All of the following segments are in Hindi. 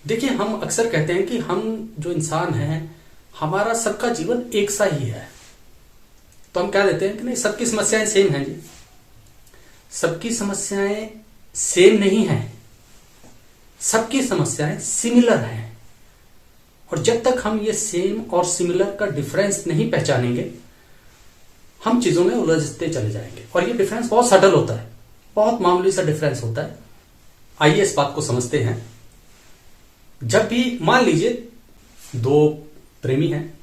देखिए, हम अक्सर कहते हैं कि हम जो इंसान हैं, हमारा सबका जीवन एक सा ही है। तो हम क्या देते हैं कि नहीं, सबकी समस्याएं सेम हैं जी। सबकी समस्याएं सेम नहीं हैं, सबकी समस्याएं सिमिलर हैं। और जब तक हम ये सेम और सिमिलर का डिफरेंस नहीं पहचानेंगे, हम चीजों में उलझते चले जाएंगे। और ये डिफरेंस बहुत सटल होता है, बहुत मामूली सा डिफरेंस होता है। आइए इस बात को समझते हैं। जब भी मान लीजिए दो प्रेमी हैं,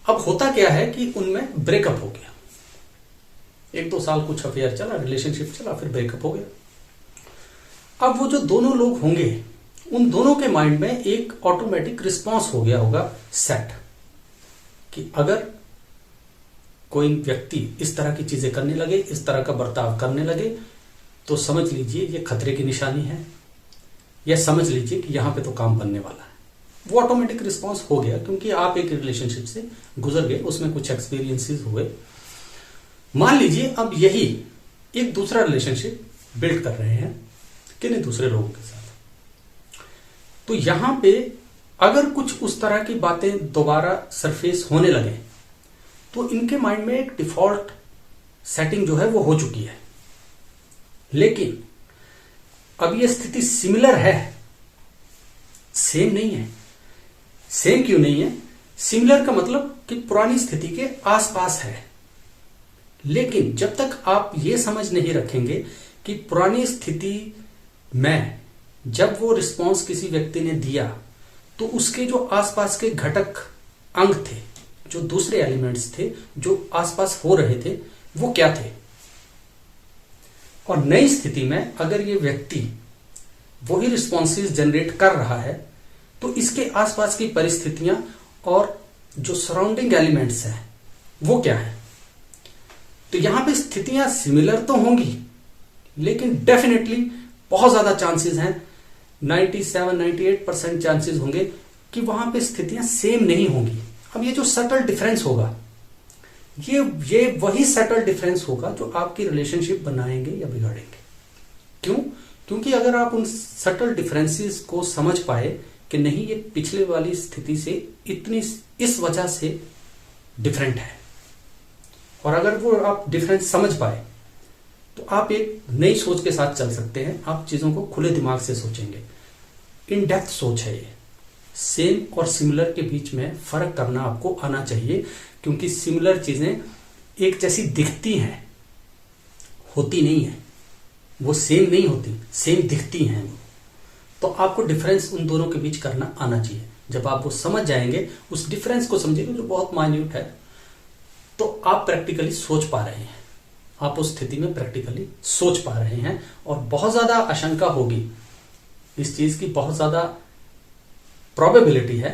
अब होता क्या है कि उनमें ब्रेकअप हो गया। 1-2 साल कुछ अफेयर चला, रिलेशनशिप चला, फिर ब्रेकअप हो गया। अब वो जो दोनों लोग होंगे, उन दोनों के माइंड में एक ऑटोमेटिक रिस्पॉन्स हो गया होगा सेट, कि अगर कोई व्यक्ति इस तरह की चीजें करने लगे, इस तरह का बर्ताव करने लगे, तो समझ लीजिए ये खतरे की निशानी है, या समझ लीजिए कि यहां पे तो काम बनने वाला है। वो ऑटोमेटिक रिस्पॉन्स हो गया, क्योंकि आप एक रिलेशनशिप से गुजर गए, उसमें कुछ एक्सपीरियंसेस हुए। मान लीजिए अब यही एक दूसरा रिलेशनशिप बिल्ड कर रहे हैं किन्हीं दूसरे लोगों के साथ, तो यहां पे अगर कुछ उस तरह की बातें दोबारा सरफेस होने लगे, तो इनके माइंड में एक डिफॉल्ट सेटिंग जो है वो हो चुकी है। लेकिन अब ये स्थिति सिमिलर है, सेम नहीं है। सेम क्यों नहीं है? सिमिलर का मतलब कि पुरानी स्थिति के आसपास है। लेकिन जब तक आप ये समझ नहीं रखेंगे कि पुरानी स्थिति में जब वो रिस्पॉन्स किसी व्यक्ति ने दिया, तो उसके जो आसपास के घटक अंग थे, जो दूसरे एलिमेंट्स थे जो आसपास हो रहे थे, वो क्या थे। और नई स्थिति में अगर ये व्यक्ति वही रिस्पॉन्सेस जनरेट कर रहा है, तो इसके आसपास की परिस्थितियां और जो सराउंडिंग एलिमेंट्स हैं वो क्या है। तो यहां पे स्थितियां सिमिलर तो होंगी, लेकिन डेफिनेटली बहुत ज्यादा चांसेस हैं, 97-98% चांसेस होंगे कि वहां पे स्थितियां सेम नहीं होंगी। अब ये जो सटल डिफरेंस होगा, ये वही सटल डिफरेंस होगा जो आपकी रिलेशनशिप बनाएंगे या बिगाड़ेंगे। क्यों? क्योंकि अगर आप उन सटल डिफरेंसेस को समझ पाए कि नहीं, ये पिछले वाली स्थिति से इतनी इस वजह से डिफरेंट है, और अगर वो आप डिफरेंस समझ पाए, तो आप एक नई सोच के साथ चल सकते हैं। आप चीजों को खुले दिमाग से सोचेंगे। इन डेप्थ सोच है ये। सेम और सिमिलर के बीच में फर्क करना आपको आना चाहिए, क्योंकि सिमिलर चीजें एक जैसी दिखती हैं, होती नहीं है। वो सेम नहीं होती, सेम दिखती हैं वो। तो आपको डिफरेंस उन दोनों के बीच करना आना चाहिए। जब आप वो समझ जाएंगे, उस डिफरेंस को समझेंगे जो बहुत माइन्यूट है, तो आप प्रैक्टिकली सोच पा रहे हैं। आप उस स्थिति में प्रैक्टिकली सोच पा रहे हैं, और बहुत ज्यादा आशंका होगी इस चीज की, बहुत ज्यादा प्रोबेबिलिटी है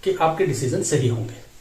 कि आपके डिसीजन सही होंगे।